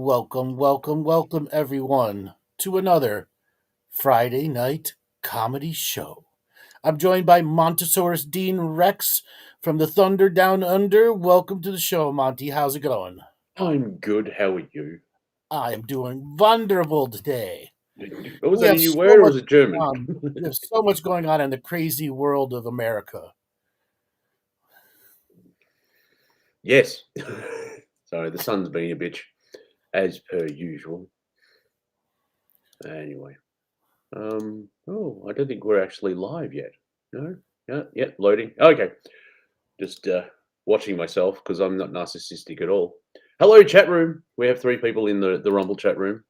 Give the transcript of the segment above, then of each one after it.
Welcome, everyone, to another Friday night comedy show. I'm joined by Montesaurus Dean Rex from the Thunder Down Under. Welcome to the show, Monty. How's it going? I'm good. How are you? I am doing wonderful today. Was We that a have new so word or much was it going German? on. We have so much going on in the crazy world of America. Yes. Sorry, the sun's being a bitch, as per usual. Anyway, I don't think we're actually live yet. No, yeah, loading. Okay, just watching myself because I'm not narcissistic at all. Hello, chat room. We have 3 people in the Rumble chat room.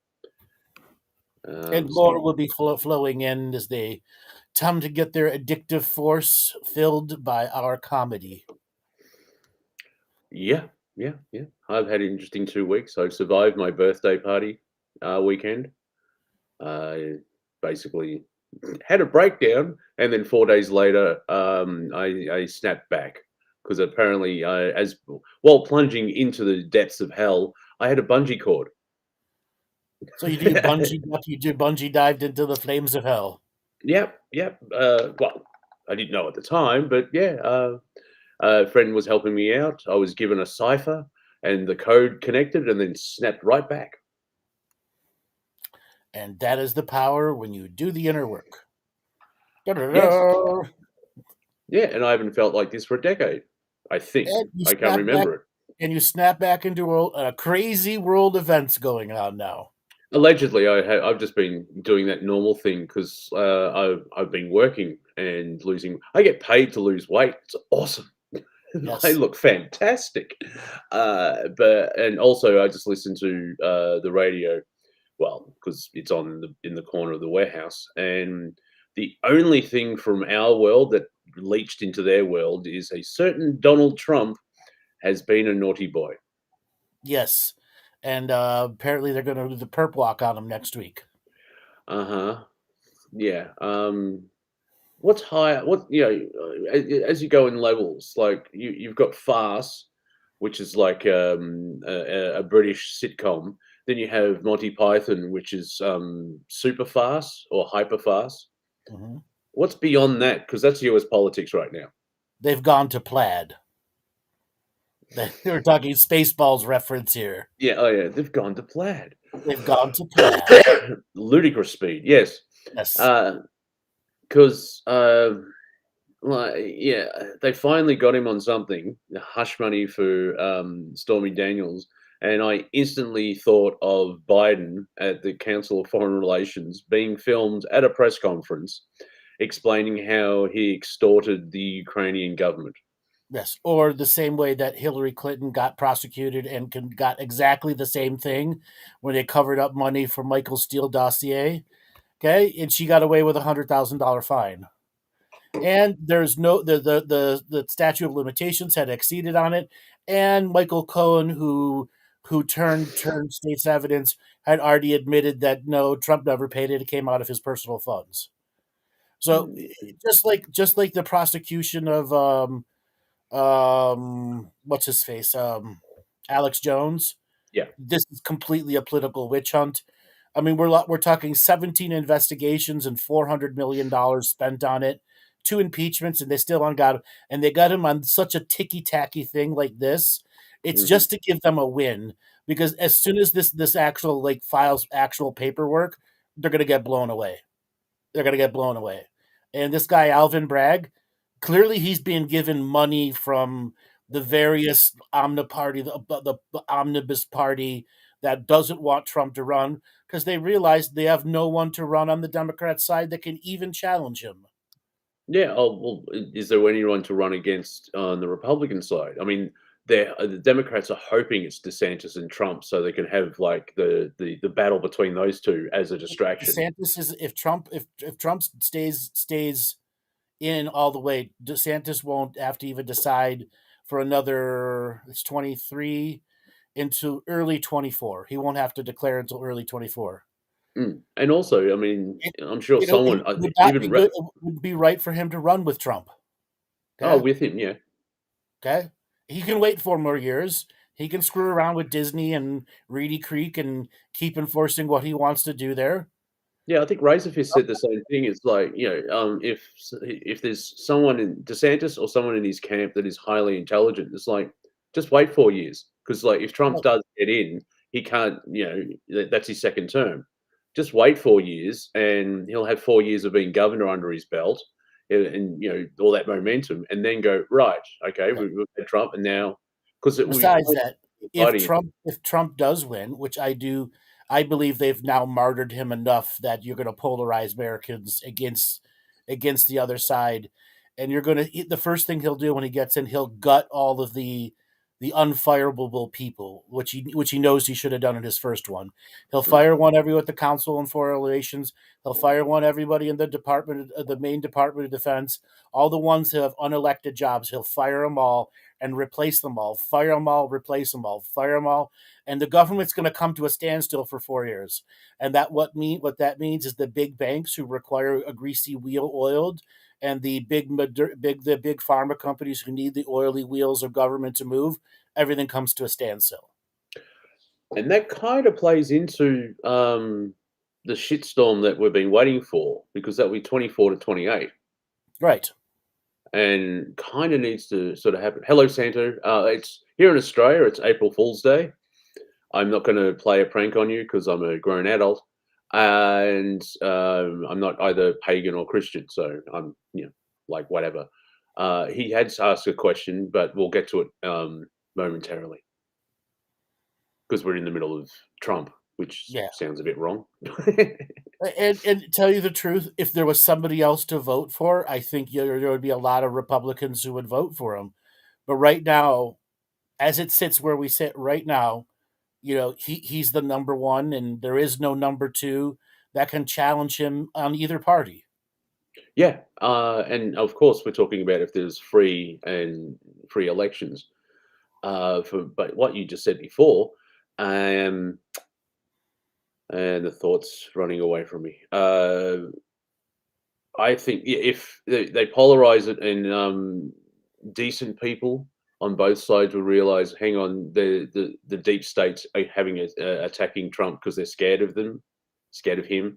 And more So will be flowing in as they attempt to get their addictive force filled by our comedy. yeah. I've had an interesting 2 weeks. I've survived my birthday party weekend. I basically had a breakdown, and then 4 days later, I snapped back because apparently, as while plunging into the depths of hell, I had a bungee cord. So you bungee dived into the flames of hell. Yep. Well, I didn't know at the time, but yeah, a friend was helping me out. I was given a cipher, and the code connected, and then snapped right back. And that is the power when you do the inner work. Yes, Da-da-da. yeah, and I haven't felt like this for a decade. I think And you I can't snap back remember it. and you snap back into a crazy world events going on now. Allegedly, I've just been doing that normal thing because I've been working and losing. I get paid to lose weight. It's awesome. I Yes. look fantastic. And also I just listen to the radio. Well, because it's on in the corner of the warehouse, and the only thing from our world that leached into their world is a certain Donald Trump has been a naughty boy. Yes. And apparently they're going to do the perp walk on him next week. Uh huh. Yeah. What's higher? As you go in levels, like you've got farce, which is like a British sitcom. Then you have Monty Python, which is super farce or hyper farce. Mhm. What's beyond that? Because that's US politics right now. They've gone to plaid. We're talking Spaceballs reference here. Yeah, oh yeah, they've gone to plaid. They've gone to plaid. Ludicrous speed, yes. Yes. Because yeah, they finally got him on something, the hush money for Stormy Daniels, and I instantly thought of Biden at the Council of Foreign Relations being filmed at a press conference explaining how he extorted the Ukrainian government. Yes, or the same way that Hillary Clinton got prosecuted and got exactly the same thing when they covered up money for Michael Steele dossier. Okay, and she got away with $100,000 fine. And there's no the statute of limitations had exceeded on it, and Michael Cohen, who turned state's evidence, had already admitted that no, Trump never paid it; it came out of his personal funds. So just like the prosecution of what's his face Alex Jones, Yeah. this is completely a political witch hunt. I mean, we're talking 17 investigations and $400 million spent on it, 2 impeachments, and they still on got him. And they got him on such a ticky tacky thing like this. It's Hmm. just to give them a win, because as soon as this actual like files actual paperwork, they're gonna get blown away. They're gonna get blown away. And this guy Alvin Bragg, clearly he's being given money from the various the omnibus party that doesn't want Trump to run, because they realize they have no one to run on the Democrat side that can even challenge him. Yeah. Oh well, is there anyone to run against on the Republican side? I mean, the Democrats are hoping it's DeSantis and Trump, so they can have like the battle between those two as a distraction. DeSantis is if Trump stays in all the way, DeSantis won't have to even decide for another, it's 23 into early 24. He won't have to declare until early 24. And also, I mean, It, I'm sure it someone would not be even good. It would be right for him to run with Trump. oh Okay. with him, yeah. Okay. He can wait 4 more years. He can screw around with Disney and Reedy Creek and keep enforcing what he wants to do there. Yeah, I think Razorfist said the same thing. It's like, if there's someone in DeSantis or someone in his camp that is highly intelligent, it's like, just wait 4 years. Because, like, if Trump does get in, he can't, that's his second term. Just wait 4 years and he'll have 4 years of being governor under his belt and all that momentum, and then go, right, okay, Yeah. we've had Trump, and now, because we Besides that, if party. Trump does win, which I do, I believe they've now martyred him enough that you're going to polarize Americans against the other side, and you're going to the first thing he'll do when he gets in, he'll gut all of the unfireable people, which he knows he should have done in his first one. He'll fire one everyone at the Council on Foreign Relations. He'll fire one everybody in the main Department of Defense, all the ones who have unelected jobs. He'll fire them all and replace them all, fire them all, replace them all, fire them all, and the government's going to come to a standstill for 4 years. And what that means is the big banks who require a greasy wheel oiled, and the big pharma companies who need the oily wheels of government to move, everything comes to a standstill. And that kind of plays into the shitstorm that we've been waiting for, because that'll be 24 to 28. Right. And kind of needs to sort of happen. Hello, Santa. It's here in Australia. It's April Fool's Day. I'm not going to play a prank on you because I'm a grown adult, and I'm not either pagan or Christian, so I'm like whatever. He had asked a question, but we'll get to it momentarily, because we're in the middle of Trump, which sounds a bit wrong. And tell you the truth, if there was somebody else to vote for, I think there would be a lot of Republicans who would vote for him. But right now, as it sits where we sit right now, he's the number one, and there is no number two that can challenge him on either party. Yeah, and of course, we're talking about if there's free elections. But what you just said before, and the thoughts running away from me. I think if they polarize it, and decent people on both sides will realize, hang on, the deep states are attacking Trump because they're scared of him.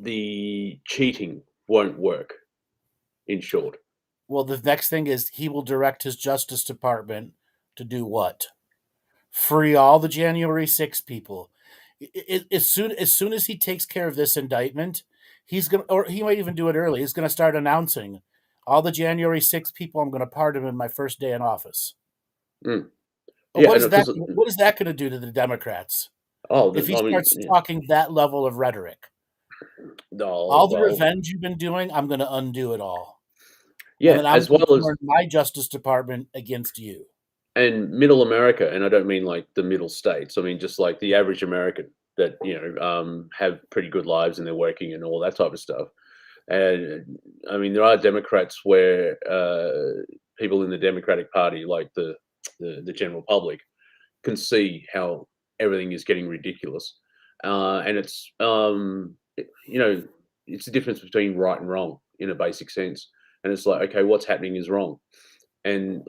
The cheating won't work, in short. Well, the next thing is he will direct his Justice Department to do what? Free all the January 6 people. As soon as he takes care of this indictment, he's gonna, or he might even do it early. He's gonna start announcing all the January 6 people. I'm gonna pardon in my first day in office. Mm. But Yeah, what is that going to do to the Democrats? If he starts talking that level of rhetoric, all the revenge you've been doing, I'm going to undo it all. Yeah, and then I'm as well as turn my Justice Department against you. And middle America, and I don't mean like the middle states. I mean just like the average American that have pretty good lives and they're working and all that type of stuff. And I mean, there are Democrats where people in the Democratic Party, like the general public, can see how everything is getting ridiculous, and it's it's the difference between right and wrong in a basic sense. And it's like, okay, what's happening is wrong. And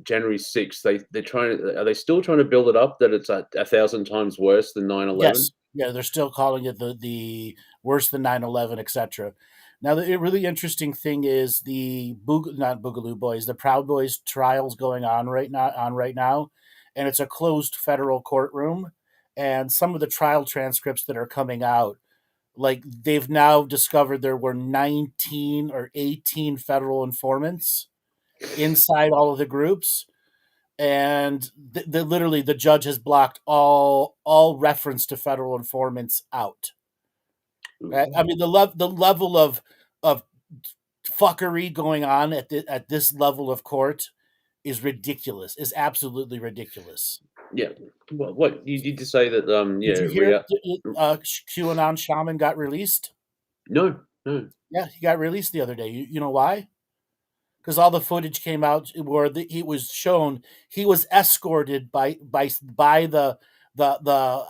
January 6th, are they still trying to build it up that it's 1,000 times worse than 9/11? Yes, yeah, they're still calling it the worse than 9/11, etc. Now, the really interesting thing is the not Boogaloo Boys, the Proud Boys trials going on right now, and it's a closed federal courtroom. And some of the trial transcripts that are coming out, like they've now discovered there were 19 or 18 federal informants inside all of the groups, and literally the judge has blocked all reference to federal informants out. Right? I mean, the level of fuckery going on at this level of court is ridiculous. Is absolutely ridiculous. Yeah. Well, what you did to say that? Did you hear QAnon shaman got released? No. Yeah, he got released the other day. You know why? Because all the footage came out where he was shown he was escorted by the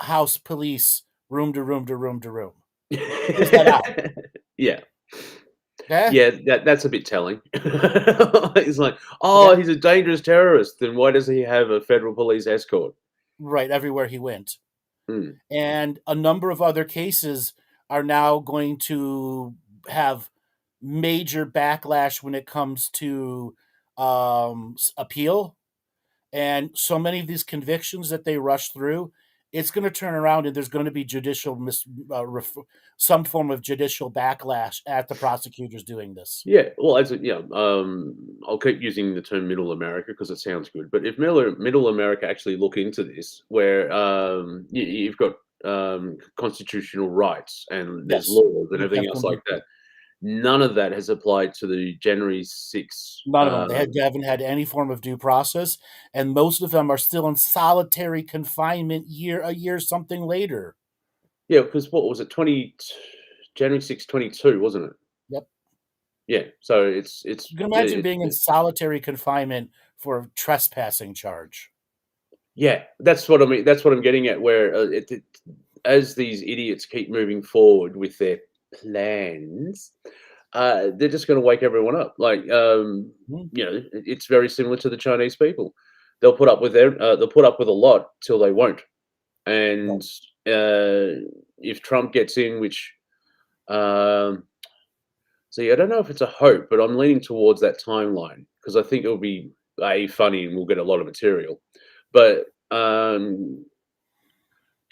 house police room to room to room to room. Where's that out? Yeah. Yeah, Yeah, that's a bit telling. It's like, "Oh, okay, he's a dangerous terrorist, then why does he have a federal police escort?" right. Everywhere he went, Mm, and a number of other cases are now going to have major backlash when it comes to appeal. And so many of these convictions that they rush through, it's going to turn around and there's going to be some form of judicial backlash at the prosecutors doing this. yeah, well, I'll keep using the term Middle America because it sounds good, but if Middle America actually look into this, where, you've got, constitutional rights and there's Yes, laws and you everything have else like completely. that, none of that has applied to the January 6th, None of them. They haven't had any form of due process, and most of them are still in solitary confinement a year something later. yeah, because what was it, January 6th, 22, wasn't it? Yep. Yeah, so You can imagine being in solitary confinement for a trespassing charge. yeah, that's what I mean. That's what I'm getting at. Where as these idiots keep moving forward with their plans, they're just going to wake everyone up. Like, Mhm. it's very similar to the Chinese people. They'll put up with a lot till they won't. And Right. if Trump gets in, which um, see, I don't know if it's a hope, but I'm leaning towards that timeline because I think it'll be funny and we'll get a lot of material. But can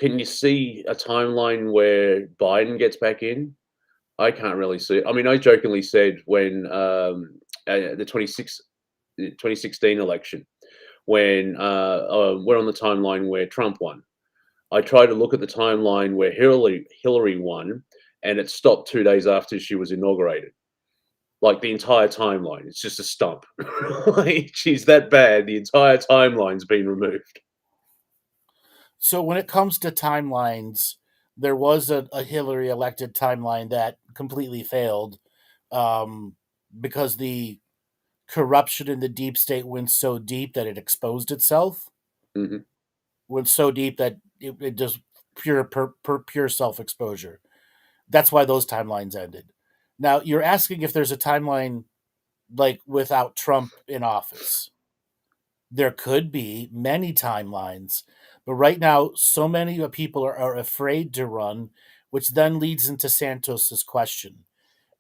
you see a timeline where Biden gets back in? I can't really see it. I mean, I jokingly said when the 2016 election, when we're on the timeline where Trump won. I tried to look at the timeline where Hillary won, and it stopped 2 days after she was inaugurated. Like the entire timeline, it's just a stump. Like she's that bad. The entire timeline's been removed. So when it comes to timelines, there was a Hillary elected timeline that completely failed um, because the corruption in the deep state went so deep that it exposed itself. Hmm. Went so deep that it just pure self exposure. That's why those timelines ended. Now you're asking if there's a timeline like without Trump in office. There could be many timelines, but right now, so many people are afraid to run, which then leads into Santos's question.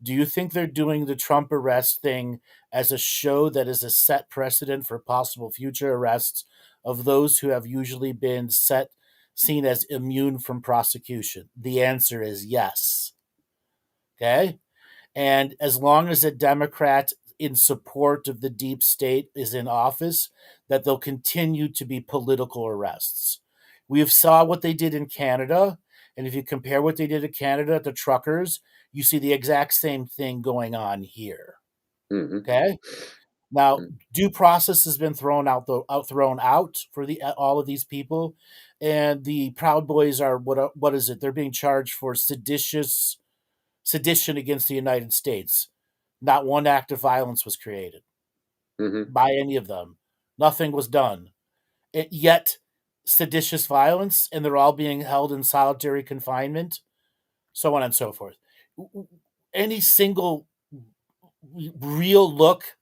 Do you think they're doing the Trump arrest thing as a show that is a set precedent for possible future arrests of those who have usually been seen as immune from prosecution? The answer is yes. Okay? And as long as a Democrat in support of the deep state is in office, that they'll continue to be political arrests. We have saw what they did in Canada, and if you compare what they did in Canada to truckers, you see the exact same thing going on here. Hmm. Okay, now due process has been thrown out for the all of these people, and the Proud Boys are what is it? They're being charged for sedition against the United States. Not one act of violence was created Hmm. by any of them. Nothing was done. Yet, seditious violence, and they're all being held in solitary confinement, so on and so forth. Any single real look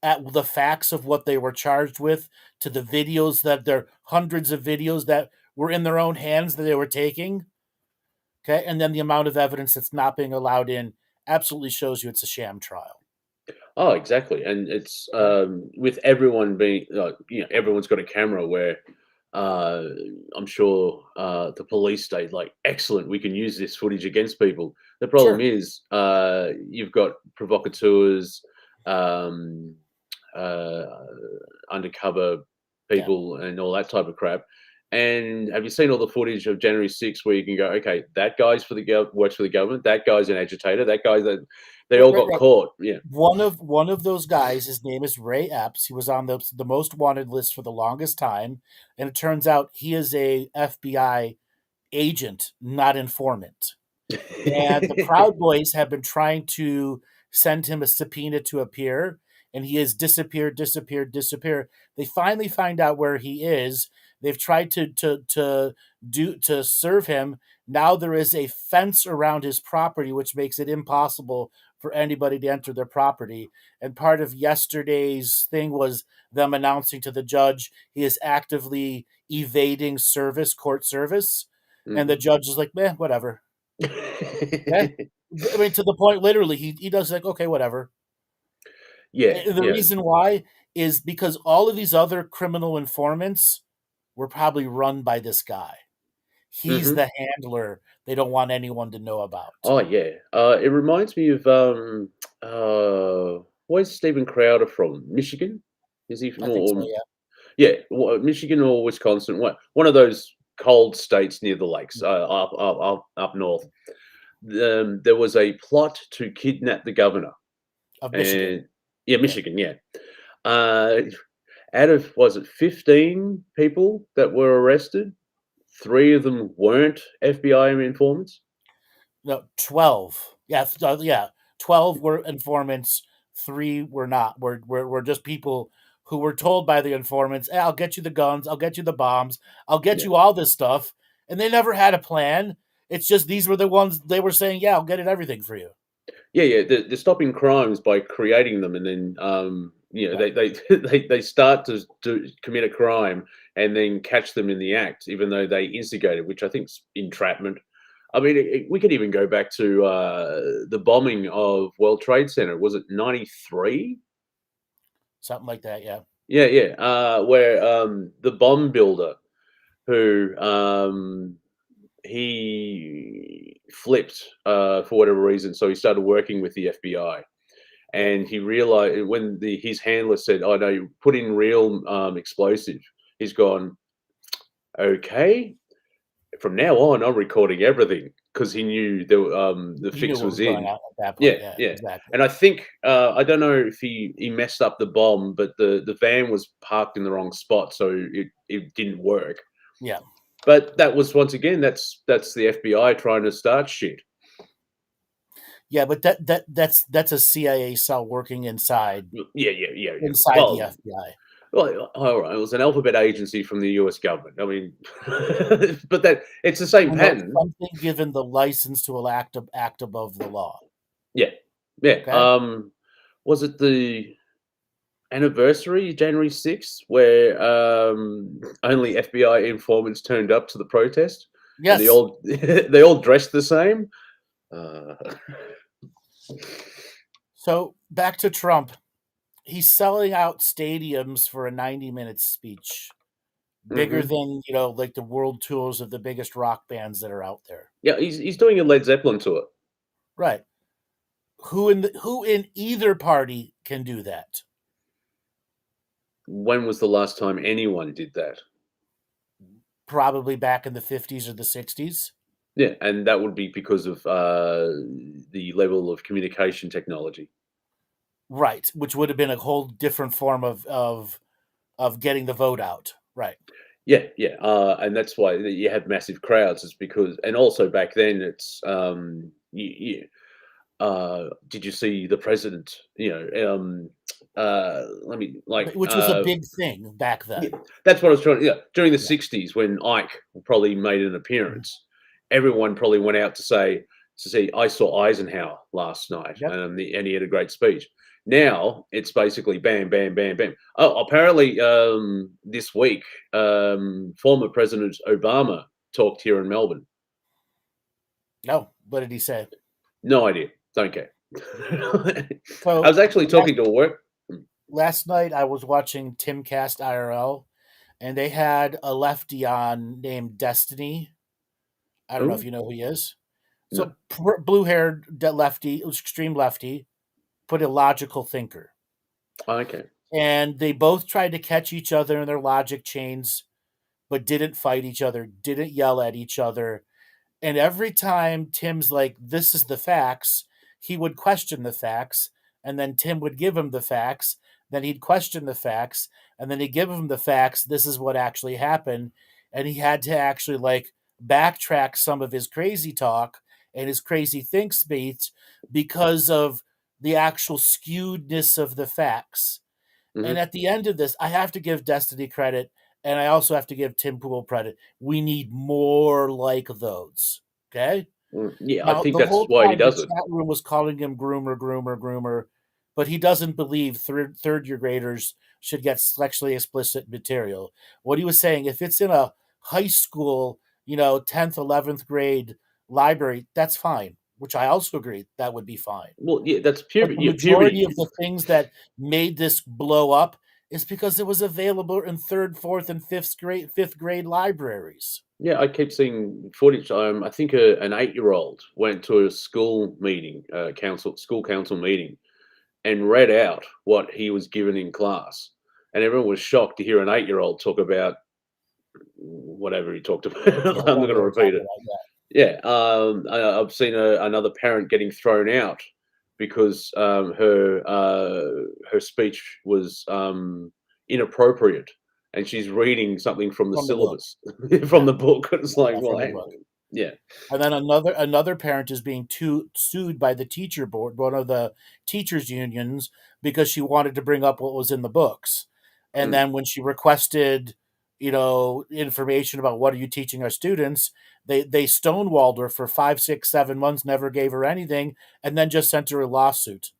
at the facts of what they were charged with, to the videos that there are hundreds of videos that were in their own hands that they were taking, okay, and then the amount of evidence that's not being allowed in absolutely shows you it's a sham trial. Oh, exactly, and it's Okay? with everyone being, everyone's got a camera where uh, I'm sure the police state like, excellent, we can use this footage against people. The problem Sure. is you've got provocateurs, um, uh, undercover Yeah. people, and all that type of crap. And have you seen all the footage of January 6th where you can go, okay, that guy's works for the government, that guy's an agitator, that guy's a, they Right, all right, got right. caught. Yeah. One of those guys, his name is Ray Epps. He was on the most wanted list for the longest time, and it turns out he is a FBI agent, not informant. And the Proud Boys have been trying to send him a subpoena to appear, and he has disappeared. They finally find out where he is, They've tried to serve him. Now there is a fence around his property, which makes it impossible for anybody to enter their property. And part of yesterday's thing was them announcing to the judge he is actively evading court service. And the judge is like, "Meh, whatever." Okay? I mean, to the point, literally, he does like, "Okay, whatever." Yeah, And the yeah. reason why is because all of these other criminal informants were probably run by this guy. He's Mhm. the handler they don't want anyone to know about. Oh, yeah. It reminds me of, where's Steven Crowder from? Michigan? Is he from I think so, or yeah. yeah, Michigan or Wisconsin, one of those cold states near the lakes, up north. There was a plot to kidnap the governor, Of Michigan. and yeah, Yeah. Michigan, yeah. Uh, Out of was it 15 people that were arrested, 3 of them weren't FBI informants. No, 12. Yeah, yeah. 12 were informants, 3 were not. Were just people who were told by the informants, "Hey, I'll get you the guns, I'll get you the bombs, I'll get Yeah. you all this stuff." And they never had a plan. It's just these were the ones they were saying, "Yeah, I'll get it everything for you." Yeah, yeah, they're stopping crimes by creating them, and then, Right. they start to commit a crime and then catch them in the act, even though they instigated, which I think's entrapment. I mean, we could even go back to, the bombing of World Trade Center. Was it 93? Something like that, yeah. Yeah, yeah, where, the bomb builder who, he flipped, for whatever reason, so he started working with the FBI. Yep. And he realized when his handler said, "Oh no, you put in real explosive," he's gone, "Okay, from now on, I'm recording everything," because he knew the You knew fix what was was going in. on at that Yeah, point, yeah, yeah. exactly. And I think I don't know if he messed up the bomb, but the van was parked in the wrong spot, so it didn't work. Yeah. But that was once again that's the FBI trying to start shit. Yeah, but that's a CIA cell working Yeah, yeah, yeah, yeah. inside the FBI. Well, all right, it was an alphabet agency from the US government. I mean, but that it's the same Who knows pattern. something given the license to act above the law, Yeah, yeah. okay? Was it the anniversary, January 6th, where only FBI informants turned up to the protest, and they Yes. all they all dressed the same? Uh, So, back to Trump. He's selling out stadiums for a 90-minute speech, bigger mhm. than, like the world tours of the biggest rock bands that are out there. Yeah, he's doing a Led Zeppelin tour. Right. Who in either party can do that? When was the last time anyone did that? Probably back in the 50s or the 60s. Yeah, and that would be because of the level of communication technology. Right, which would have been a whole different form of getting the vote out. Right. Yeah, yeah, and that's why you have massive crowds. Is because, and also back then, it's did you see the president? Let me Which was a big thing back yeah, then. that's what I was trying. Yeah, during the Yeah. '60s when Ike probably made an appearance, everyone probably went out to see. I saw Eisenhower last night, Yep. and he had a great speech. Now it's basically bam, bam, bam, bam. Oh, apparently this week, former President Obama talked here in Melbourne. No, what did he say? No idea. Don't care. I So was actually last talking to a work. last night I was watching Timcast IRL, and they had a lefty on named Destiny. I don't know if Oh you know who he is. no. So blue-haired lefty, extreme lefty, but a logical thinker. Okay. And they both tried to catch each other in their logic chains, but didn't fight each other, didn't yell at each other. And every time Tim's like, "This is the facts," he would question the facts. And then Tim would give him the facts. Then he'd question the facts. And then he'd give him the facts. This is what actually happened. And he had to actually like backtrack some of his crazy talk and his crazy think speech because of the actual skewedness of the facts. And Hmm. at the end of this, I have to give Destiny credit. And I also have to give Tim Pool credit. We need more like those. Okay. Yeah, I Now, think the that's whole why he time the does it. chat room was calling him groomer, groomer, groomer, but he doesn't believe third year graders should get sexually explicit material. What he was saying, if it's in a high school, 10th, 11th grade library, that's fine, which I also agree that would be fine. Well, yeah, that's But puberty. the Yeah, majority puberty. of the things that made this blow up is because it was available in third, fourth, and fifth grade libraries. Yeah, I keep seeing footage. I think an 8-year-old went to a school meeting, school council meeting, and read out what he was given in class, and everyone was shocked to hear an 8-year-old talk about whatever he talked about. Yeah, I'm not whatever going they to were repeat talking it. about. Yeah. Yeah, I've seen another parent getting thrown out because her speech was inappropriate, and she's reading something from the From the book. syllabus from Yeah. the book. It's like, Yeah, well, from the hang book. on, yeah, And then another parent is being sued by the teacher board, one of the teachers unions, because she wanted to bring up what was in the books. And mm. then when she requested, information about what are you teaching our students, they stonewalled her for 5, 6, 7 months, never gave her anything, and then just sent her a lawsuit,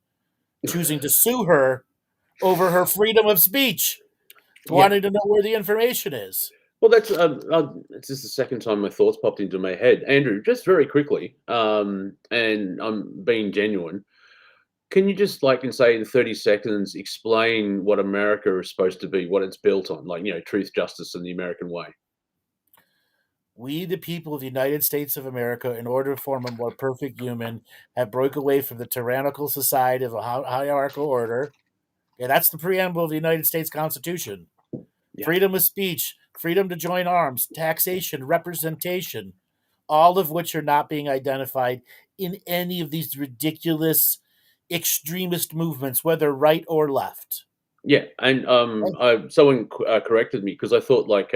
choosing to sue her over her freedom of speech, Yeah. wanting to know where the information is. Well, that's it's just the second time my thoughts popped into my head, Andrew. Just very quickly, and I'm being genuine. Can you just, like, in say in 30 seconds, explain what America is supposed to be, what it's built on, like, truth, justice, and the American way? We, the people of the United States of America, in order to form a more perfect human, have broke away from the tyrannical society of a hierarchical order. Yeah, that's the preamble of the United States Constitution. Yeah, Freedom of speech, freedom to join arms, taxation, representation, all of which are not being identified in any of these ridiculous extremist movements, whether right or left. yeah, and someone corrected me because I thought like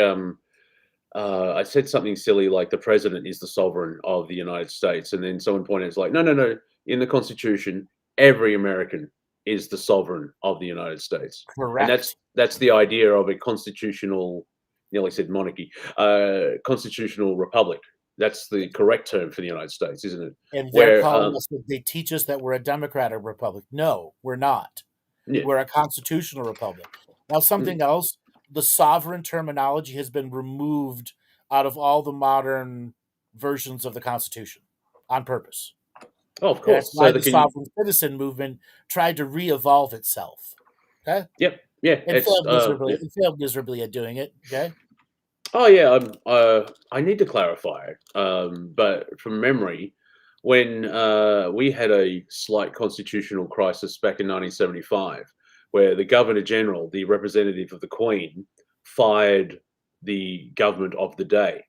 I said something silly like the president is the sovereign of the United States, and then someone pointed out, it's like, no, no, no. In the Constitution, every American is the sovereign of the United States, and Correct. that's the idea of a constitutional. Nearly said monarchy, constitutional republic. That's the correct term for the United States, isn't it? And they're Where, calling us, they teach us that we're a democratic republic. No, we're not. yeah, We're a constitutional republic. Now, mm. something else, the sovereign terminology has been removed out of all the modern versions of the Constitution on purpose. Oh, of And that's course. So why they the can, sovereign citizen movement tried to re-evolve itself. Okay, yep, yeah, and failed miserably. yeah. It failed miserably at doing it. Okay, Oh yeah, I need to clarify, but from memory, when we had a slight constitutional crisis back in 1975, where the Governor General, the representative of the Queen, fired the government of the day.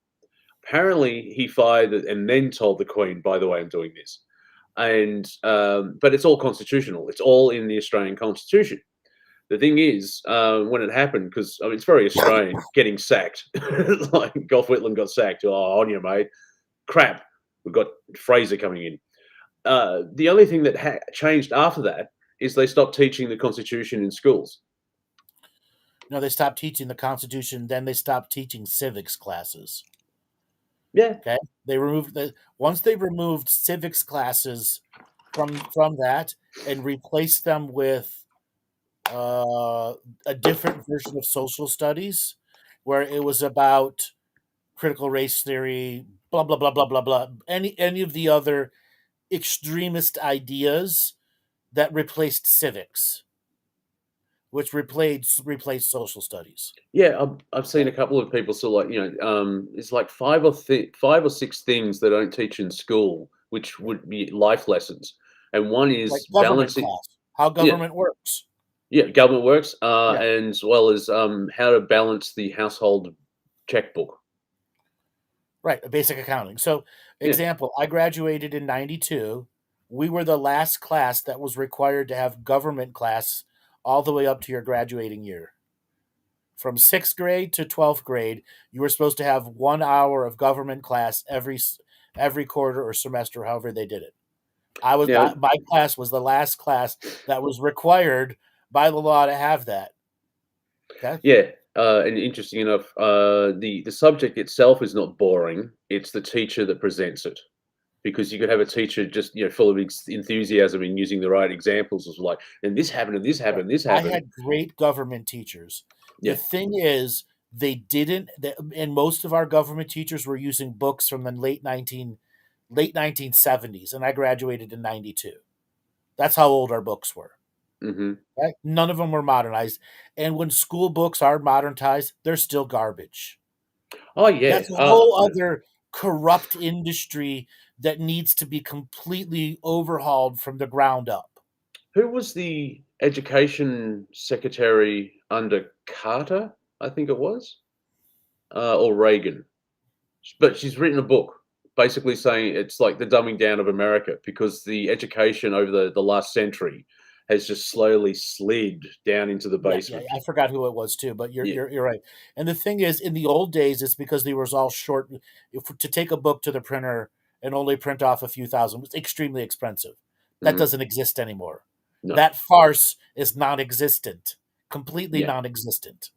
Apparently, he fired it and then told the Queen, "By the way, I'm doing this." And but it's all constitutional. It's all in the Australian Constitution. The thing is, when it happened, because I mean, it's very Australian getting sacked. Like Gough Whitlam got sacked. Oh, on you, mate. Crap. We've got Fraser coming in. The only thing that changed after that is they stopped teaching the Constitution in schools. they stopped teaching the Constitution. Then they stopped teaching civics classes. Yeah, Okay, they removed the once they removed civics classes from that and replaced them with a different version of social studies, where it was about critical race theory, blah blah blah blah blah blah, any of the other extremist ideas that replaced civics, which replaced social studies. yeah. I've seen Okay? a couple of people. So, like, it's like five or six things they don't teach in school, which would be life lessons, and one Like is government balancing. class, how Yeah, government works. yeah, government works, Yeah, and as well as how to balance the household checkbook. right. Basic accounting. So, Yeah, example: I graduated in '92. We were the last class that was required to have government class all the way up to your graduating year. From sixth grade to 12th grade, you were supposed to have 1 hour of government class every quarter or semester, however they did it. now, My class was the last class that was required by the law to have that. Okay, yeah. and interesting enough, the subject itself is not boring. It's the teacher that presents it. Because you could have a teacher just full of enthusiasm and using the right examples of like, and this happened, and this Right. happened, this I happened. had great government teachers. The Yeah. thing is, and most of our government teachers were using books from the late 1970s, and I graduated in 92. That's how old our books were. Hmm. Right? None of them were modernized. And when school books are modernized, they're still garbage. Oh yeah. That's a whole other corrupt industry that needs to be completely overhauled from the ground up. Who was the education secretary under Carter? I think it was, or Reagan. But she's written a book basically saying it's like the dumbing down of America because the education over the last century has just slowly slid down into the Yeah, basement. I forgot who it was too, but you're Yeah. you're you're right. And the thing is, in the old days, it's because they was all short. If to take a book to the printer and only print off a few thousand was extremely expensive. That Hmm. doesn't exist anymore. No. That farce is non-existent, completely Yeah. non-existent.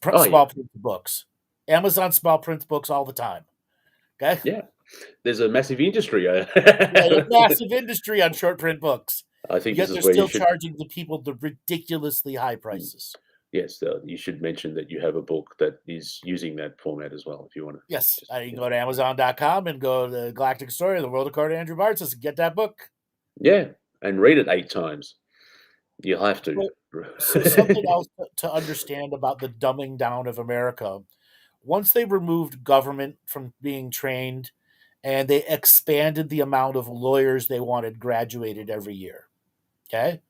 Oh yeah. Small print books, Amazon small print books all the time. Okay, Yeah. There's a massive industry. yeah, a massive industry on short print books. I think this Yet is they're where you still should. charging the people the ridiculously high Mm. prices. Yes, you should mention that you have a book that is using that format as well, if you want to. Yes, Just, you can go to Amazon.com and go to the Galactic Story of the World According to Andrew Bartzis and get that book. yeah, and read it 8 times. You'll have to. So, so something else to understand about the dumbing down of America. Once they removed government from being trained and they expanded the amount of lawyers they wanted graduated every year. Okay.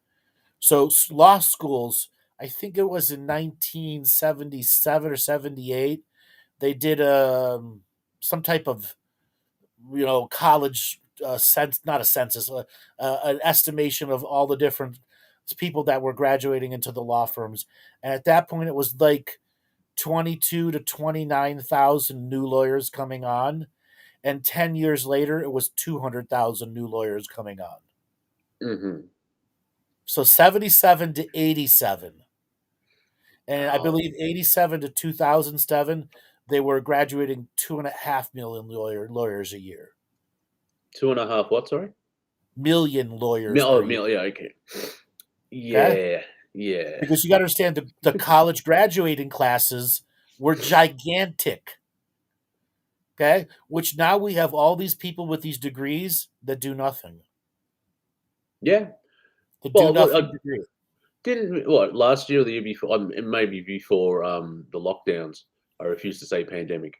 So law schools, I think it was in 1977 or 78, they did some type of college sense, not a census, an estimation of all the different people that were graduating into the law firms, and at that point it was like 22 to 29,000 new lawyers coming on, and 10 years later it was 200,000 new lawyers coming on. Hmm. So 77 to 87, and I Oh, believe 87 to 2007 they were graduating 2.5 million lawyers a year. two and a half. What? Sorry. Million lawyers per year. Yeah. Okay. Okay, Yeah. Yeah. because you got to understand the college graduating classes were gigantic. Okay, which now we have all these people with these degrees that do nothing. Yeah. The do Well, look, nothing I degree. didn't what last year or the year before, maybe before the lockdowns. I refuse to say pandemic.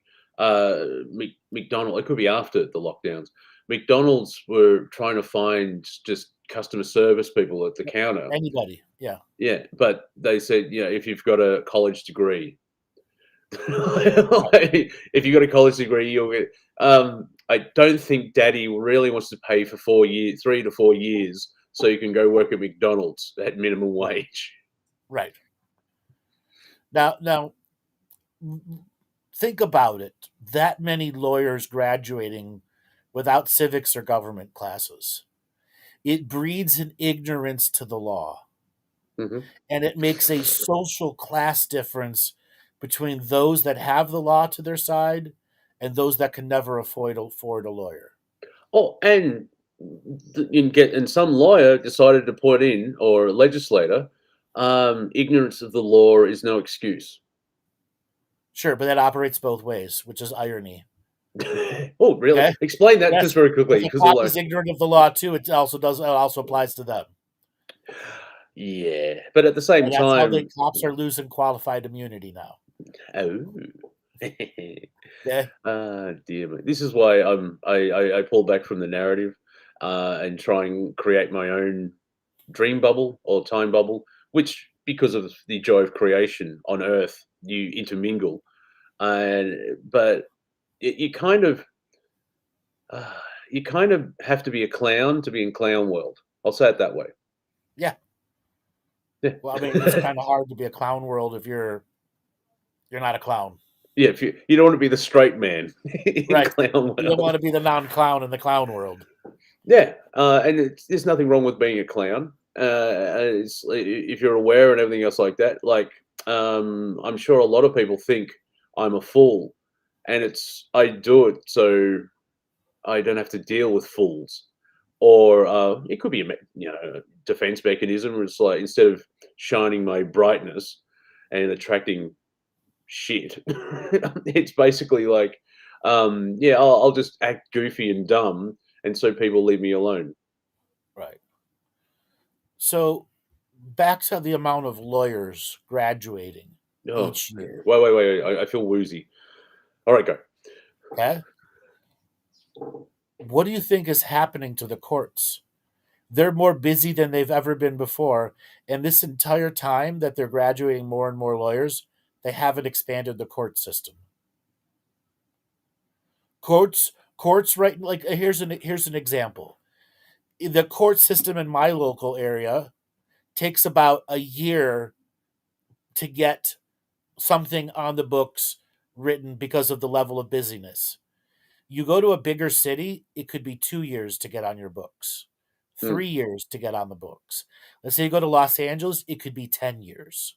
McDonald. It could be after the lockdowns. McDonald's were trying to find just customer service people at the counter. Anybody, yeah, Yeah, but they said, if you've got a college degree, right. like, if you got a college degree, you'll get. I don't think Daddy really wants to pay for 4 years, 3 to 4 years, so you can go work at McDonald's at minimum wage. Right. Now, think about it. That many lawyers graduating without civics or government classes. It breeds an ignorance to the law, Hmm. and it makes a social class difference between those that have the law to their side and those that can never afford a lawyer. Oh, and and some lawyer decided to put in, or a legislator, ignorance of the law is no excuse. Sure, but that operates both ways, which is irony. Oh, really? Okay. Explain that Yes. just very If quickly, a because cop like, is ignorant of the law too, it also applies to them. yeah, but at the same And that's how the time, cops are losing qualified immunity now. oh. Okay. Dear me. This is why I pull back from the narrative, and try and create my own dream bubble or time bubble, which, because of the joy of creation on Earth, you intermingle. And but you kind of uh, you kind of have to be a clown to be in clown world. I'll say it that way. Yeah. Yeah. Well, I mean, it's kind of hard to be a clown world if you're not a clown. Yeah, if you don't want to be the straight man in Right. clown You don't want world. to be the non-clown in the clown world. Yeah, and there's nothing wrong with being a clown. If you're aware and everything else like that. Like, I'm sure a lot of people think I'm a fool, and I do it so I don't have to deal with fools. Or it could be a defense mechanism. It's like instead of shining my brightness and attracting shit, it's basically like, yeah, I'll just act goofy and dumb, and so people leave me alone. Right. So back to the amount of lawyers graduating Oh, each year. wait. I feel woozy. All right, go. Okay. What do you think is happening to the courts? They're more busy than they've ever been before. And this entire time that they're graduating more and more lawyers, they haven't expanded the court system. Courts, right? Like here's an example. The court system in my local area takes about a year to get something on the books written because of the level of busyness. You go to a bigger city, it could be 2 years to get on your books, Hmm. 3 years to get on the books. Let's say you go to Los Angeles, it could be 10 years.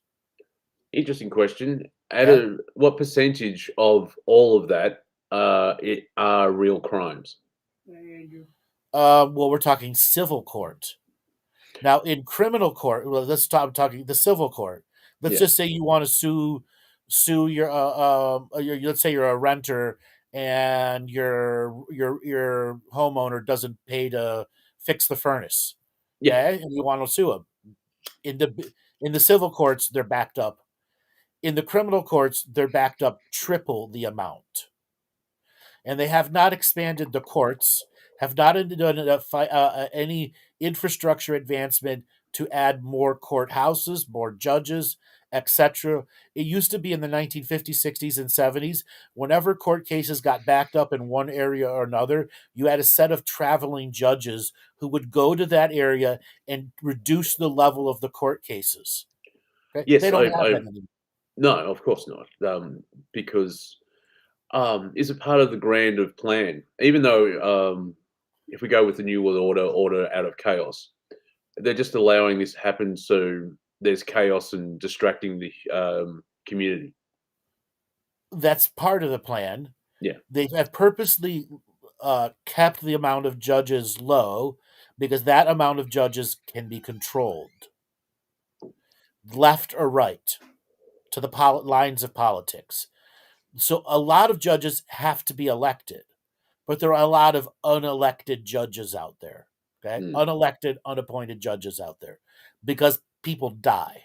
Interesting question. Okay. What percentage of all of that are real crimes? Well, we're talking civil court. Now, in criminal court, well, let's stop talking the civil court. Let's Yeah, just say you want to sue your let's say you're a renter and your homeowner doesn't pay to fix the furnace. yeah. Okay, and you want to sue him. In the civil courts, they're backed up. In the criminal courts, they're backed up triple the amount, and they have not expanded the courts, have not done any infrastructure advancement to add more courthouses, more judges, etc. It used to be in the 1950s, 60s, and 70s, whenever court cases got backed up in one area or another, you had a set of traveling judges who would go to that area and reduce the level of the court cases. Okay? They Yes, don't have that anymore. no, of course not. Because is it part of the grand of plan? Even though if we go with the new world order out of chaos, they're just allowing this to happen so there's chaos and distracting the community. That's part of the plan. Yeah. They have purposely kept the amount of judges low because that amount of judges can be controlled, left or right, to the lines of politics. So a lot of judges have to be elected, but there are a lot of unelected judges out there. Okay, Mm. unelected, unappointed judges out there because people die.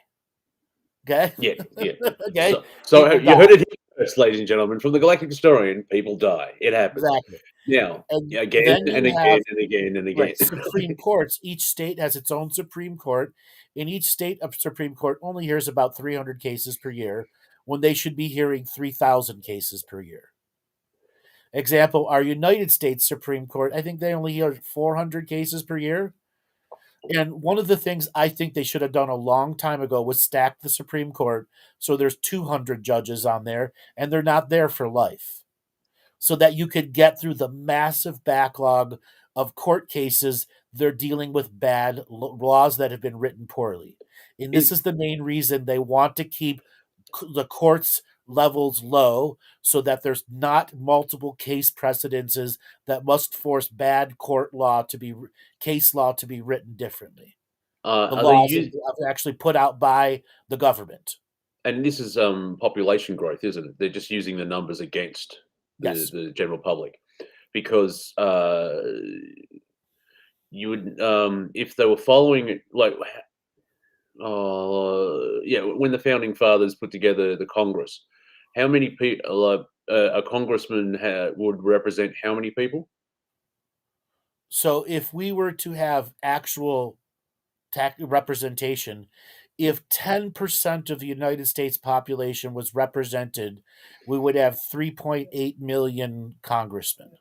Okay, Yeah, yeah. okay, So people you die heard it here first, ladies and gentlemen, from the Galactic Historian. People die. It happens. exactly, Now, and again then and you have again and again and again. right, Supreme Courts. Each state has its own Supreme Court. In each state, a Supreme Court only hears about 300 cases per year when they should be hearing 3,000 cases per year. Example, our United States Supreme Court, I think they only hear 400 cases per year. And one of the things I think they should have done a long time ago was stack the Supreme Court so there's 200 judges on there and they're not there for life, so that you could get through the massive backlog of court cases. They're dealing with bad laws that have been written poorly. And this Is is the main reason they want to keep the courts levels low so that there's not multiple case precedences that must force bad case law to be written differently. The are they laws use are actually put out by the government. and this is population growth, isn't it? They're just using the numbers against Yes. the general public because you would if they were following it like yeah, when the founding fathers put together the Congress, how many people a congressman would represent how many people? So if we were to have actual representation, if 10% of the United States population was represented, we would have 3.8 million congressmen.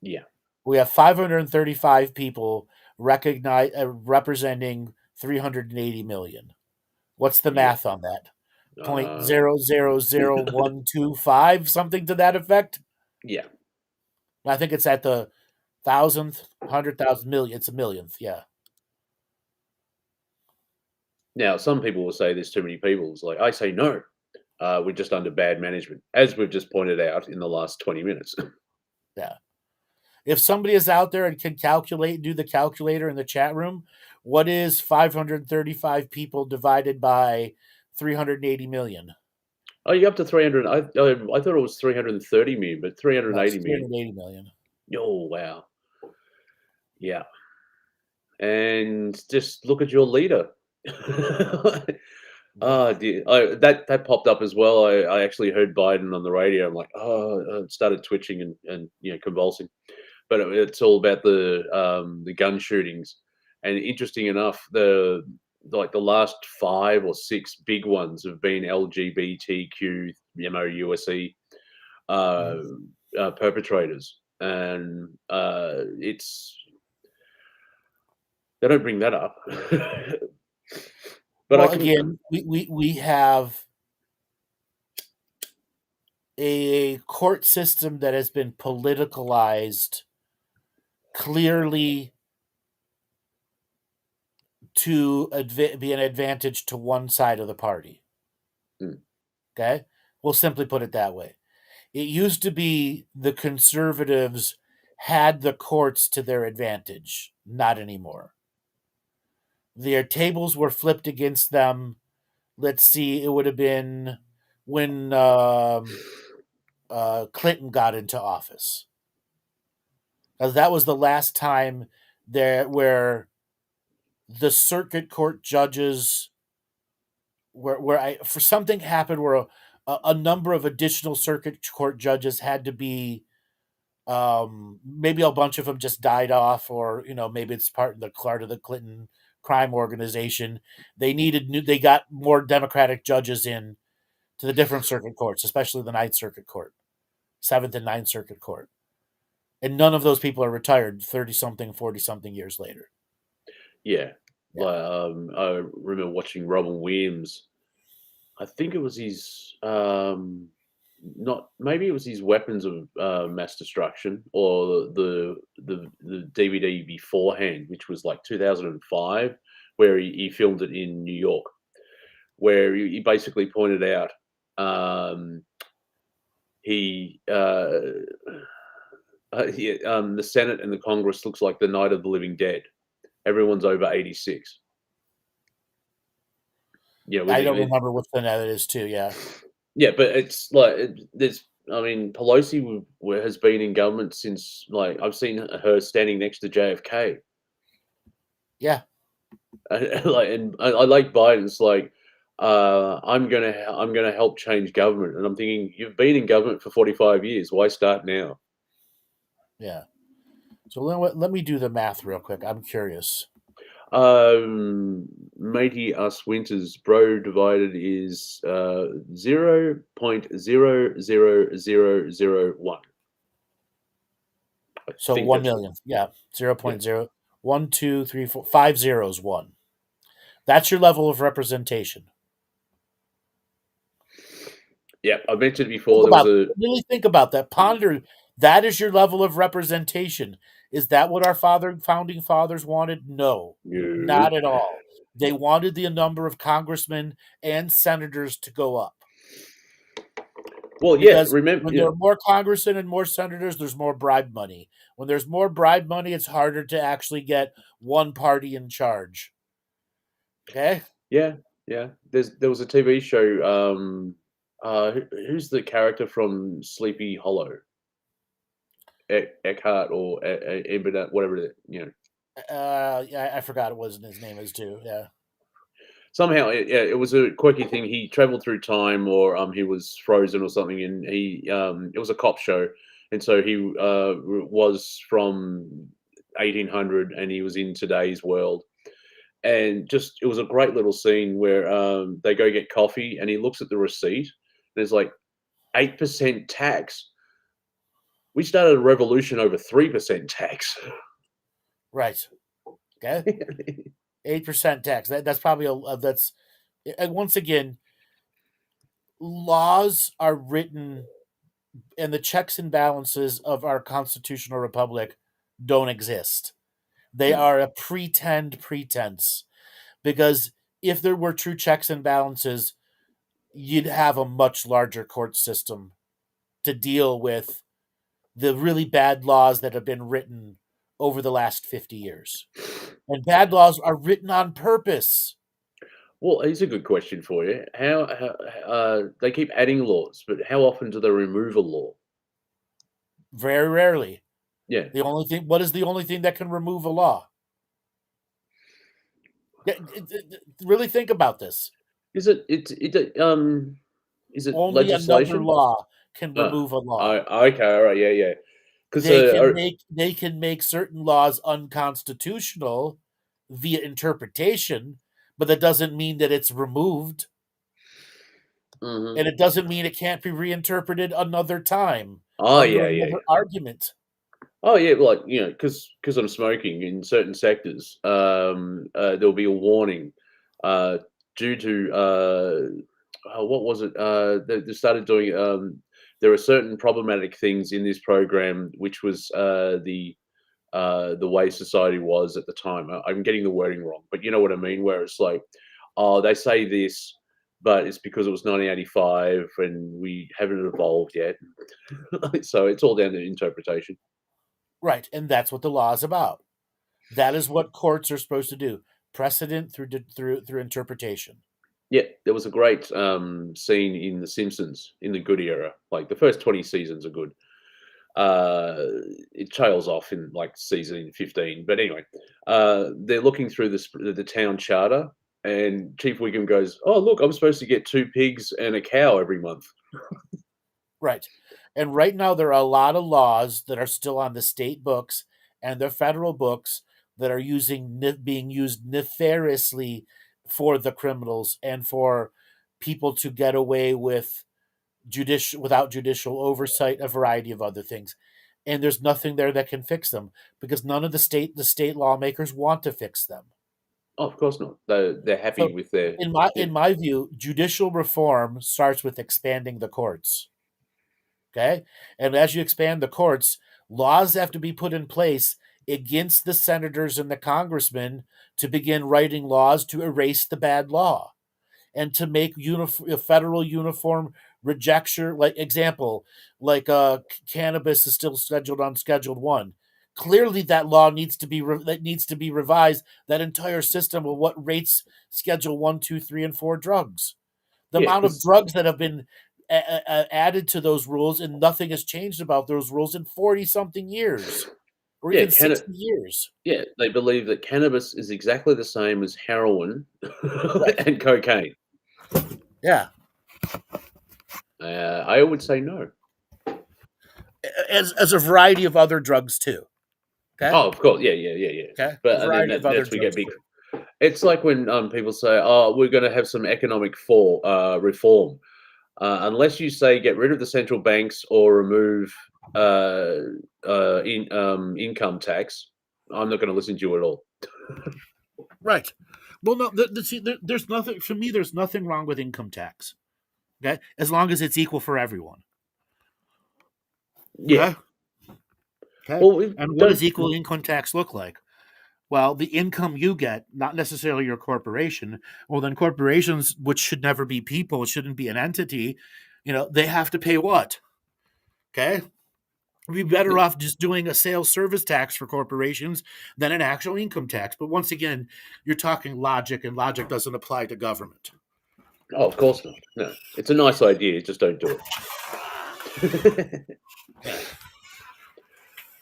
Yeah. We have 535 people representing 380 million. What's the Yeah. math on that? Point Uh, zero zero zero one two five, something to that effect. yeah. I think it's at the thousandth, 100,000 million. It's a millionth, yeah. Now, some people will say there's too many people. It's like I say no. We're just under bad management, as we've just pointed out in the last 20 minutes. Yeah. If somebody is out there and can do the calculator in the chat room, what is 535 people divided by 380 million? Oh, you're up to 300. I thought it was 330 million, but No, it's 380 million. 380 million. Oh, wow. Yeah. And just look at your leader. Oh dear. That popped up as well. I actually heard Biden on the radio. I'm like, oh, I started twitching and convulsing. But it's all about the gun shootings. And interesting enough, the last 5 or 6 big ones have been LGBTQ, USE uh, Mhm. perpetrators, and it's they don't bring that up. But I Well, can, again, we have a court system that has been politicalized clearly to be an advantage to one side of the party. mm, Okay? We'll simply put it that way. It used to be the conservatives had the courts to their advantage. Not anymore. Their tables were flipped against them. Let's see, it would have been when Clinton got into office. That was the last time there where the circuit court judges where I for something happened where a number of additional circuit court judges had to be maybe a bunch of them just died off, or maybe it's part of the Clinton crime organization. They got more Democratic judges in to the different circuit courts, especially the Ninth Circuit Court, Seventh and Ninth Circuit Court, and none of those people are retired 30 something 40 something years later. yeah. Yeah. Like I remember watching Robin Williams. I think it was his not maybe it was his weapons of mass destruction, or the DVD beforehand, which was like 2005, where he filmed it in New York, where he basically pointed out he the Senate and the Congress looks like the Night of the Living Dead. Everyone's over 86. Yeah, with I don't it, remember which one that is too. Yeah. yeah, but it's like there's. I mean, Pelosi has been in government since, like, I've seen her standing next to JFK. Yeah. Like, and I like Biden. It's like, I'm gonna help change government, and I'm thinking, you've been in government for 45 years. Why start now? Yeah. So let me do the math real quick. I'm curious. Matey us winters bro divided is 0.00001. I So think one that's million. Yeah. yeah. 0.0 1 2 3 4 5 zeros 1. That's your level of representation. Yeah, I mentioned Think before there was about a really think about that. Ponder that is your level of representation. Is that what our founding fathers wanted? No, no. not at all. They wanted the number of congressmen and senators to go up Well, yeah, because remember, when yeah, there are more congressmen and more senators, there's more bribe money. When there's more bribe money, it's harder to actually get one party in charge. Okay? yeah, yeah. There was a TV show. Who's the character from Sleepy Hollow? Eckhart or Ebert, whatever Yeah, I forgot what his name is too. Yeah. Somehow, it was a quirky thing. He traveled through time, or he was frozen or something, and it was a cop show, and so he was from 1800, and he was in today's world, and just it was a great little scene where they go get coffee, and he looks at the receipt, and it's like 8% tax. We started a revolution over 3% tax. Right. Okay. 8% tax. That's probably that's and once again, laws are written and the checks and balances of our constitutional republic don't exist. They Mm, are a pretense because if there were true checks and balances, you'd have a much larger court system to deal with the really bad laws that have been written over the last 50 years. And bad laws are written on purpose. Well, here's a good question for you. How they keep adding laws, but how often do they remove a law? Very rarely. Yeah. What is the only thing that can remove a law? Really think about this. Is it is it Only another legislation? law can Uh, remove a law. okay, all right, yeah, yeah. Because They can make certain laws unconstitutional via interpretation, but that doesn't mean that it's removed, and it doesn't mean it can't be reinterpreted another time oh under yeah, yeah, another yeah. argument. Oh yeah, like because I'm smoking in certain sectors, there'll be a warning due to what was it? They started doing. There are certain problematic things in this program, which was the way society was at the time. I'm getting the wording wrong, but you know what I mean. Where it's like, oh, they say this, but it's because it was 1985 and we haven't evolved yet. So it's all down to interpretation. Right, and that's what the law is about. That is what courts are supposed to do: precedent through interpretation. Yeah, there was a great scene in The Simpsons in the good era. Like the first 20 seasons are good. Uh, it trails off in like season 15. But anyway, they're looking through the town charter, and Chief Wiggum goes, "Oh, look, I'm supposed to get 2 pigs and a cow every month." Right. And right now, there are a lot of laws that are still on the state books and the federal books that are being used nefariously for the criminals and for people to get away with without judicial oversight, a variety of other things. And there's nothing there that can fix them because none of the state lawmakers want to fix them. Oh, of course not. They're happy So, with their. in my view, judicial reform starts with expanding the courts. Okay. And as you expand the courts, laws have to be put in place against the senators and the congressmen to begin writing laws to erase the bad law and to make a federal uniform rejection. Like example, like cannabis is still scheduled on Scheduled 1. Clearly, that law needs to be revised. That entire system of what rates Schedule 1, 2, 3, and 4 drugs. The Yeah, amount of because drugs that have been added to those rules, and nothing has changed about those rules in 40 something years or yeah, even 60 years. yeah, they believe that cannabis is exactly the same as heroin Right. and cocaine. Yeah. I would say no. As a variety of other drugs too. Okay. Oh, of course, yeah, yeah, yeah, yeah. Okay. A But and then variety of other that's we get drugs big. too. It's like when people say, "Oh, we're going to have some economic reform," unless you say get rid of the central banks or remove income tax. I'm not going to listen to you at all. Right. Well, no, see, there's nothing for me. There's nothing wrong with income tax. Okay, as long as it's equal for everyone. Yeah. Okay. Okay. Well, we And what don't. does equal income tax look like? Well, the income you get, not necessarily your corporation. Well, then corporations, which should never be people, shouldn't be an entity, they have to pay what? Okay. We'd be better off just doing a sales service tax for corporations than an actual income tax. But once again, you're talking logic, and logic doesn't apply to government. Oh, of course not. No, it's a nice idea. Just don't do it.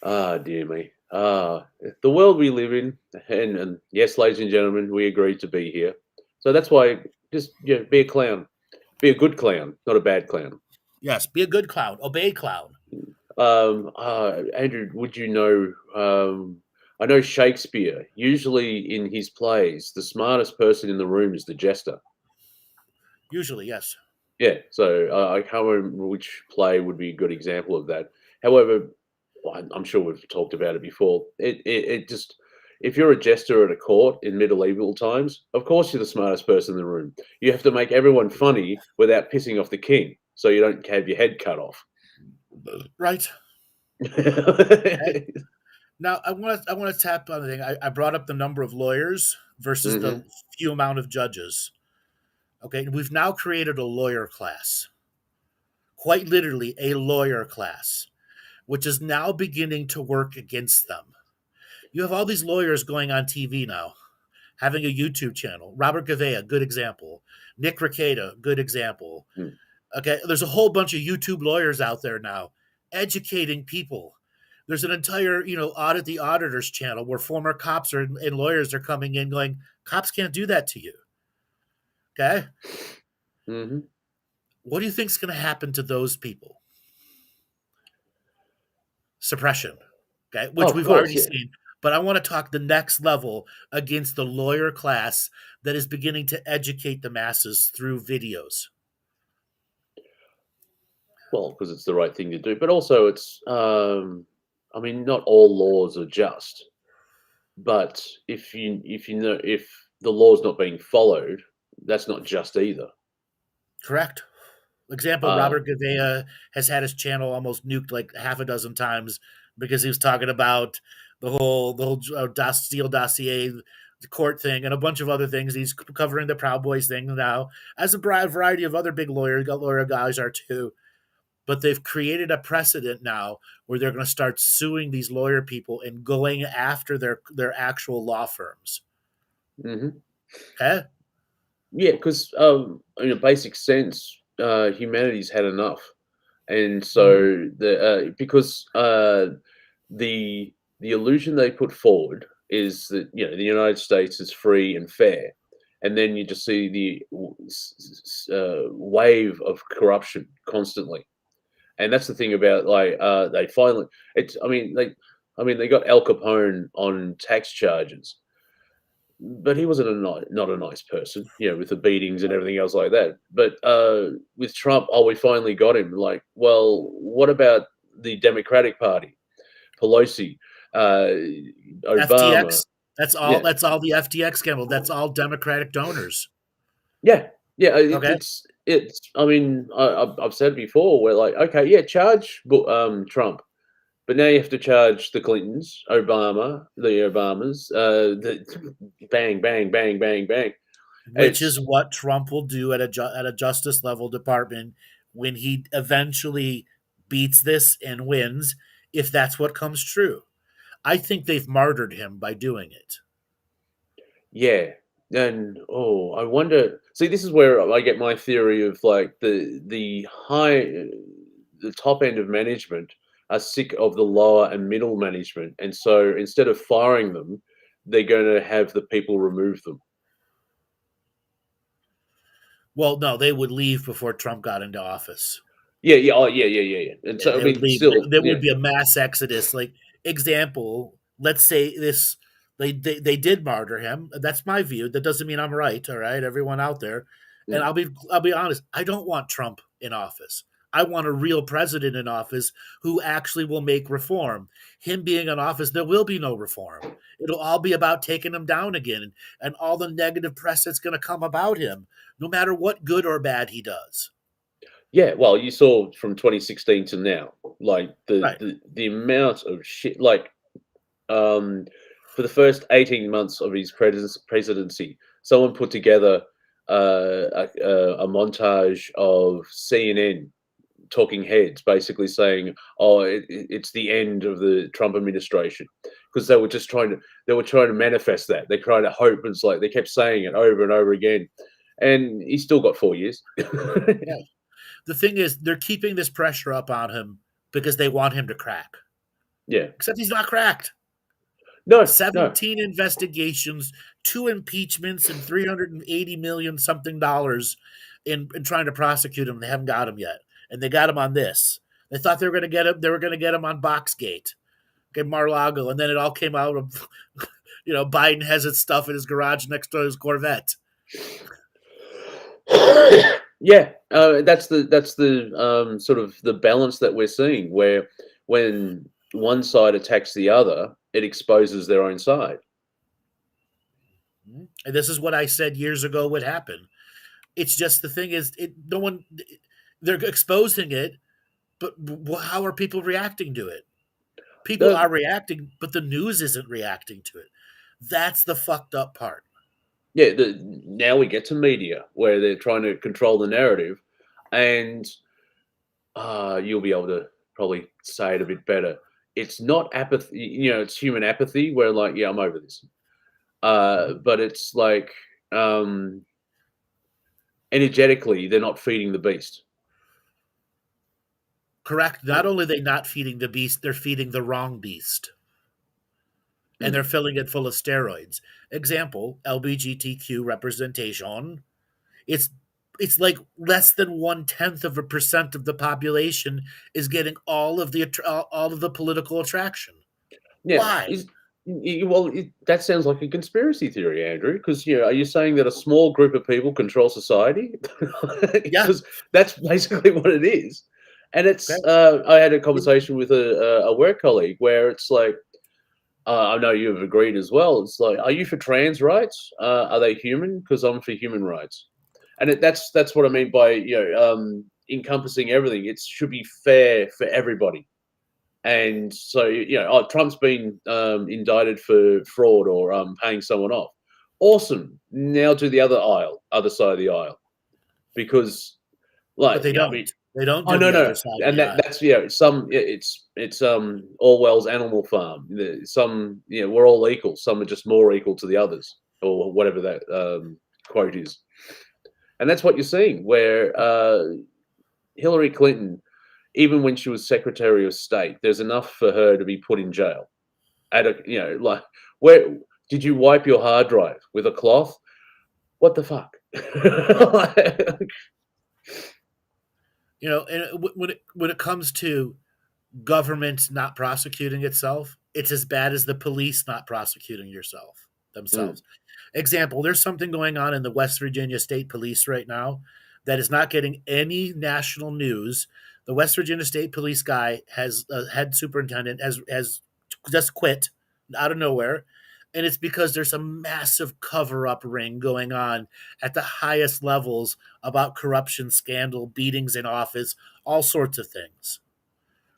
Ah, dear me. The world we live in, and yes, ladies and gentlemen, we agreed to be here. So that's why just be a clown, be a good clown, not a bad clown. Yes, be a good clown, obey clown. Andrew, would you know? I know Shakespeare. Usually in his plays, the smartest person in the room is the jester. Usually, yes. Yeah, so I can't remember which play would be a good example of that. However, I'm sure we've talked about it before. It just, if you're a jester at a court in medieval times, of course you're the smartest person in the room. You have to make everyone funny without pissing off the king, so you don't have your head cut off. Right. Okay. Now I want to tap on the thing. I brought up the number of lawyers versus Hmm. the few amount of judges. Okay, we've now created a lawyer class, quite literally a lawyer class, which is now beginning to work against them. You have all these lawyers going on TV now, having a YouTube channel. Robert Gavea, good example. Nick Rekieta, good example. Mm. Okay, there's a whole bunch of YouTube lawyers out there now educating people. There's an entire, audit the auditors channel where former cops and lawyers are coming in going, cops can't do that to you. Okay, Hmm. what do you think's going to happen to those people? Suppression. Okay, Oh, which of we've course, already yeah. seen. But I want to talk the next level against the lawyer class that is beginning to educate the masses through videos. Well, because it's the right thing to do, but also it's. I mean, not all laws are just, but if you know if the law's not being followed, that's not just either. Correct. Example, Uh, Robert Gavea has had his channel almost nuked like half a dozen times because he was talking about the whole Steele dossier, the court thing, and a bunch of other things. He's covering the Proud Boys thing now, as a variety of other big lawyer guys are too. But they've created a precedent now where they're going to start suing these lawyer people and going after their actual law firms. mhm. Okay, Yeah, because in a basic sense, humanity's had enough, and mm-hmm. so because the illusion they put forward is that the United States is free and fair, and then you just see the wave of corruption constantly, and that's the thing about like they finally it's I mean they got Al Capone on tax charges, but he wasn't not a nice person, with the beatings and everything else like that. But with Trump, oh, we finally got him. Like, well, what about the Democratic Party, Pelosi, Obama? FTX. That's all. Yeah, That's all the FTX scandal. That's all Democratic donors. yeah, yeah. Okay, It's. I mean, I've said before, we're like, okay, yeah, charge Trump. But now you have to charge the Clintons, the Obamas, bang, bang, bang, bang, bang. which is It's what Trump will do at a justice level department when he eventually beats this and wins, if that's what comes true. I think they've martyred him by doing it. Yeah, and I wonder. See, this is where I get my theory of like the top end of management are sick of the lower and middle management, and so instead of firing them, they're going to have the people remove them. Well, no, they would leave before Trump got into office. Yeah, yeah, oh, yeah, yeah, yeah, yeah. And so I They would mean, leave. still, There yeah, would be a mass exodus. Like example, let's say this. They did martyr him. That's my view. That doesn't mean I'm right. All right, everyone out there, and mm, I'll be honest. I don't want Trump in office. I want a real president in office who actually will make reform. Him being in office, there will be no reform. It'll all be about taking him down again, and all the negative press that's going to come about him, no matter what good or bad he does. yeah. Well, you saw from 2016 to now, like the Right. the the amount of shit, like um, for the first 18 months of his presidency, someone put together a montage of CNN talking heads basically saying, "Oh, it's the end of the Trump administration," because they were trying to manifest that. They tried to hope. It's like they kept saying it over and over again, and he's still got 4 years. Yeah. The thing is, they're keeping this pressure up on him because they want him to crack. Yeah. Except he's not cracked. No, no. 17 investigations, two impeachments, and 380 million something dollars in trying to prosecute him. They haven't got him yet. And they got him on this. They thought they were going to get him. They were going to get him on Boxgate, get Mar-Lago, and then it all came out of, Biden has his stuff in his garage next to his Corvette. Yeah, that's the sort of the balance that we're seeing, where when one side attacks the other, it exposes their own side. And this is what I said years ago would happen. It's just the thing is, no one, they're exposing it, but how are people reacting to it? People are reacting, but the news isn't reacting to it. That's the fucked up part. Yeah, now we get to media where they're trying to control the narrative, and you'll be able to probably say it a bit better. It's not apathy, it's human apathy where like, yeah, I'm over this. But it's like energetically, they're not feeding the beast. Correct. Not only are they not feeding the beast, they're feeding the wrong beast. And they're filling it full of steroids. Example, LGBTQ representation. It's it's like less than 0.1% of the population is getting all of the political attraction. Yeah, Why? that sounds like a conspiracy theory, Andrew. Because are you saying that a small group of people control society? Yeah. Because that's basically what it is. And it's. Okay. I had a conversation with a work colleague where it's like, I know you've agreed as well. It's like, are you for trans rights? Are they human? Because I'm for human rights. And that's what I mean by encompassing everything. It should be fair for everybody. And so Trump's been indicted for fraud or paying someone off. Awesome. Now to the other side of the aisle, because But they don't. They don't oh do the no, other side and of the aisle. that's it's Orwell's Animal Farm. Some we're all equal. Some are just more equal to the others, or whatever that quote is. And that's what you're seeing, where Hillary Clinton, even when she was Secretary of State, there's enough for her to be put in jail. Like, where did you wipe your hard drive with a cloth? What the fuck? And when it comes to government not prosecuting itself, it's as bad as the police not prosecuting themselves. Example, there's something going on in the West Virginia State Police right now that is not getting any national news. The West Virginia State Police guy has head superintendent has just quit out of nowhere, and it's because there's a massive cover-up ring going on at the highest levels about corruption, scandal, beatings in office, all sorts of things.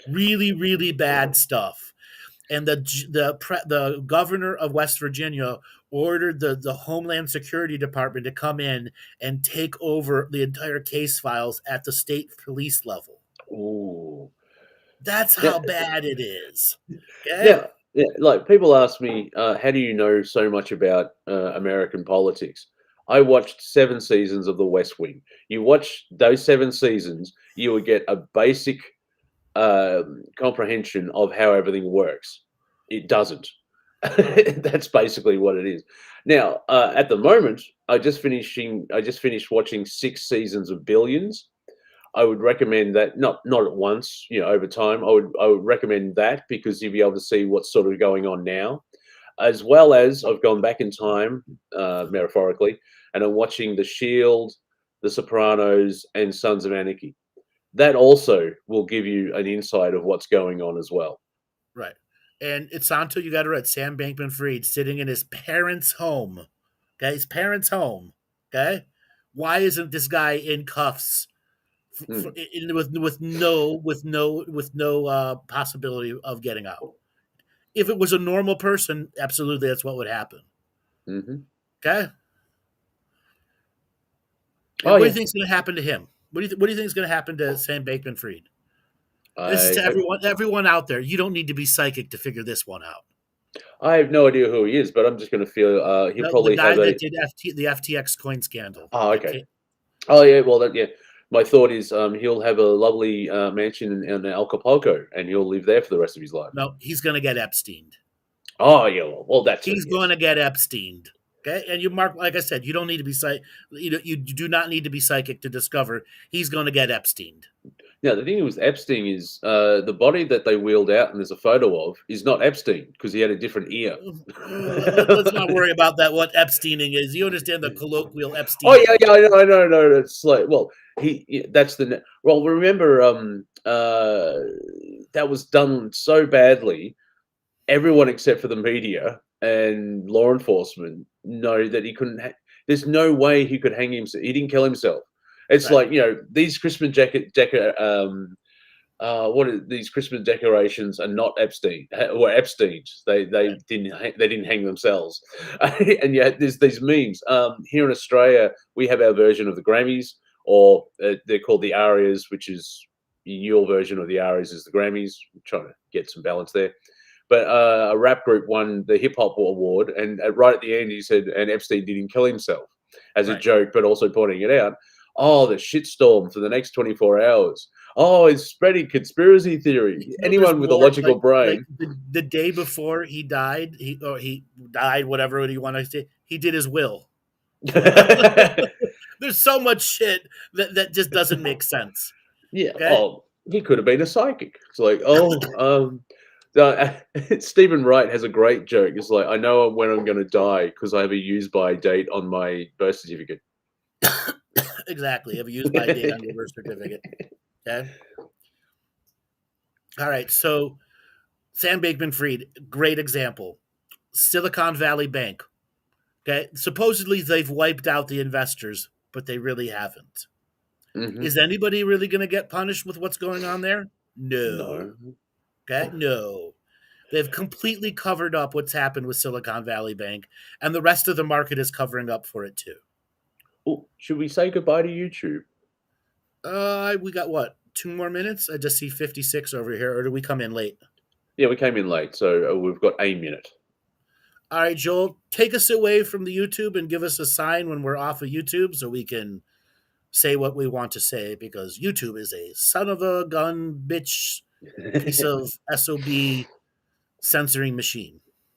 Really, really bad stuff. And the governor of West Virginia ordered the Homeland Security Department to come in and take over the entire case files at the state police level. Ooh. That's how bad it is. Okay? Yeah. Like people ask me, how do you know so much about American politics? I watched 7 seasons of The West Wing. You watch those 7 seasons, you will get a basic comprehension of how everything works. It doesn't. That's basically what it is. Now, at the moment, I just finished watching 6 seasons of Billions. I would recommend that, not at once, over time. I would recommend that because you'll be able to see what's sort of going on now, as well as I've gone back in time, metaphorically, and I'm watching The Shield, The Sopranos, and Sons of Anarchy. That also will give you an insight of what's going on as well. Right. And it's Santo, you got it right. Sam Bankman-Fried sitting in his parents' home. Okay, his parents' home. Okay, why isn't this guy in cuffs? With no possibility of getting out. If it was a normal person, absolutely, that's what would happen. Mm-hmm. Okay. What do you think is going to happen to him? What do you think is going to happen to Sam Bankman-Fried? This is to everyone out there. You don't need to be psychic to figure this one out. I have no idea who he is, but I'm just going to feel he'll probably the guy have that did the FTX coin scandal. Oh, okay. Oh, yeah. Well, my thought is he'll have a lovely mansion in Acapulco, and he'll live there for the rest of his life. No, he's going to get Epsteined. Oh, yeah. Well, he's going to get Epsteined. Okay, and you mark, like I said, you don't need to be you do not need to be psychic to discover he's going to get Epsteined. Now, the thing with Epstein is the body that they wheeled out and there's a photo of is not Epstein because he had a different ear. Let's not worry about that. What Epsteining is, you understand the colloquial Epstein? Oh yeah, I know. It's like, well, that's the well. Remember, that was done so badly. Everyone except for the media and law enforcement know that he couldn't. There's no way he could hang himself. He didn't kill himself. It's right. Like these Christmas these Christmas decorations are not Epstein or Epstein's. They didn't hang themselves, and yet there's these memes. Here in Australia, we have our version of the Grammys, or they're called the Arias, which is your version of the Arias is the Grammys. I'm trying to get some balance there. But a rap group won the hip hop award, and right at the end, he said, "And Epstein didn't kill himself," as a Right. joke, but also pointing it out. Oh, the shitstorm for the next 24 hours. Oh, it's spreading conspiracy theory. You know, there's Anyone with a more logical like brain. the day before he died, he died, whatever you want to say. He did his will. There's so much shit that just doesn't make sense. Yeah. Okay. Oh, he could have been a psychic. It's like, Stephen Wright has a great joke. It's like, I know when I'm going to die because I have a use by date on my birth certificate. Exactly. Have a use by date on your birth certificate. Okay. All right. So Sam Bankman-Fried, great example. Silicon Valley Bank. Okay. Supposedly they've wiped out the investors, but they really haven't. Hmm. Is anybody really going to get punished with what's going on there? No. No. Okay. No. They've completely covered up what's happened with Silicon Valley Bank, and the rest of the market is covering up for it too. Oh, should we say goodbye to YouTube? We got what? 2 more minutes? I just see 56 over here, or do we come in late? Yeah, we came in late, so we've got a minute. All right, Joel, take us away from the YouTube and give us a sign when we're off of YouTube so we can say what we want to say, because YouTube is a son of a gun bitch piece of SOB censoring machine.